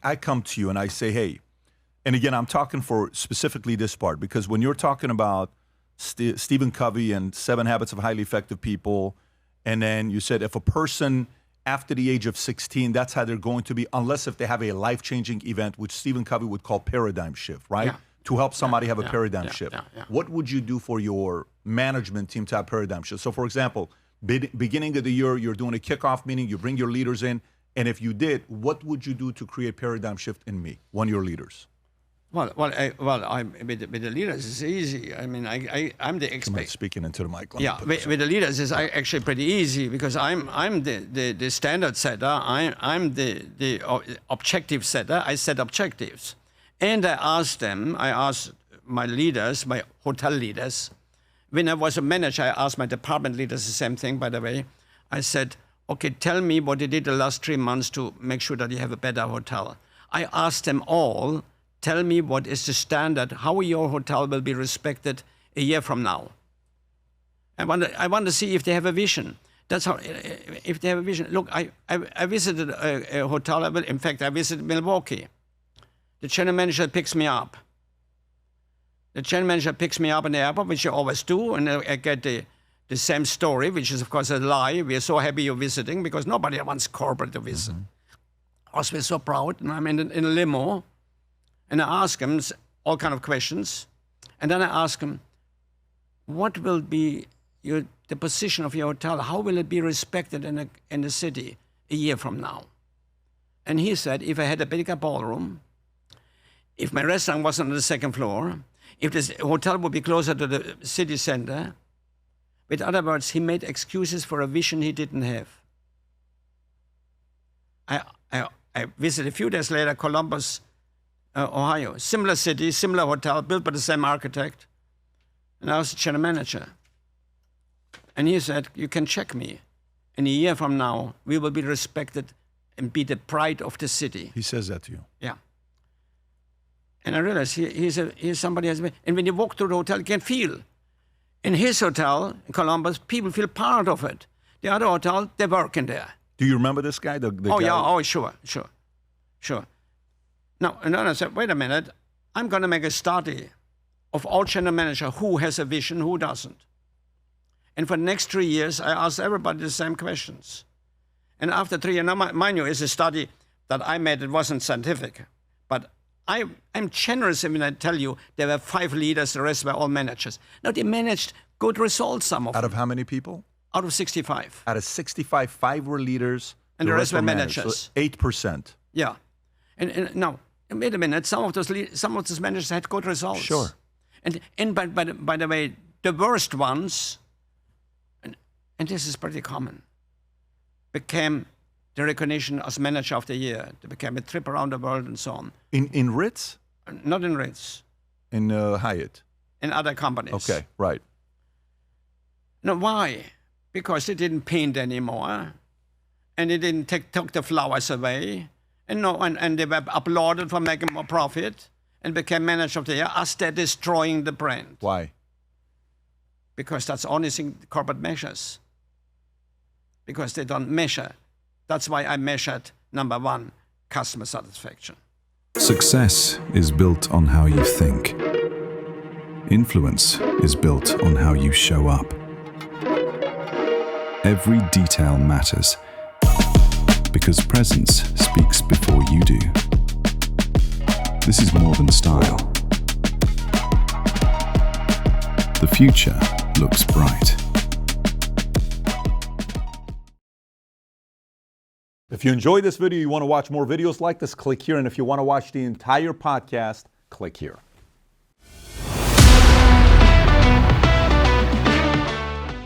I come to you and I say, hey, and again, I'm talking for specifically this part, because when you're talking about Stephen Covey and 7 Habits of Highly Effective People, and then you said if a person after the age of 16, that's how they're going to be, unless if they have a life-changing event, which Stephen Covey would call paradigm shift, right? Yeah. To help somebody have a paradigm shift. Yeah. What would you do for your management team to have paradigm shift? So for example, beginning of the year, you're doing a kickoff meeting, you bring your leaders in, and if you did, what would you do to create paradigm shift in me, one of your leaders? With the leaders, it's easy. I mean, I'm the expert. Speaking into the mic. Yeah, with the leaders, it's actually pretty easy, because I'm the standard setter. I'm the objective setter. I set objectives, and I asked my leaders, my hotel leaders. When I was a manager, I asked my department leaders the same thing. By the way, I said, okay, tell me what you did the last 3 months to make sure that you have a better hotel. I asked them all. Tell me what is the standard, how your hotel will be respected a year from now. I want to see if they have a vision. That's how, if they have a vision. Look, I visited a hotel, in fact, I visited Milwaukee. The general manager picks me up. The general manager picks me up in the airport, which you always do, and I get the same story, which is, of course, a lie. We are so happy you're visiting, because nobody wants corporate to visit. Also, we're so proud, and I'm in a limo. And I ask him all kind of questions. And then I ask him, what will be the position of your hotel? How will it be respected in the city a year from now? And he said, if I had a bigger ballroom, if my restaurant was on the 2nd floor, if this hotel would be closer to the city center. With other words, he made excuses for a vision he didn't have. I visited a few days later Columbus, Ohio. Similar city, similar hotel, built by the same architect. And I was the general manager. And he said, you can check me. In a year from now, we will be respected and be the pride of the city. He says that to you? Yeah. And I realized he's somebody has been, and when you walk through the hotel, you can feel. In his hotel, in Columbus, people feel part of it. The other hotel, they work in there. Do you remember this guy? The guy? Yeah, oh, sure. Now, and then I said, wait a minute, I'm going to make a study of all general managers, who has a vision, who doesn't. And for the next 3 years, I asked everybody the same questions. And after 3 years, now mind you, it's a study that I made, it wasn't scientific. But I'm generous when I tell you there were 5 leaders, the rest were all managers. Now, they managed good results, some of them. Out of how many people? Out of 65. Out of 65, 5 were leaders. And the rest were managers. So 8%. Yeah. And now, wait a minute, some of those managers had good results. Sure. And by the way, the worst ones, and this is pretty common, became the recognition as manager of the year. They became a trip around the world and so on. In Ritz? Not in Ritz. In Hyatt? In other companies. Okay, right. Now, why? Because they didn't paint anymore, and they didn't took the flowers away, and they were applauded for making more profit, and became manager of the year as they're destroying the brand. Why? Because that's the only thing corporate measures. Because they don't measure. That's why I measured, number 1, customer satisfaction. Success is built on how you think. Influence is built on how you show up. Every detail matters, because presence speaks before you do. This is more than style. The future looks bright. If you enjoyed this video, you want to watch more videos like this, click here. And if you want to watch the entire podcast, click here.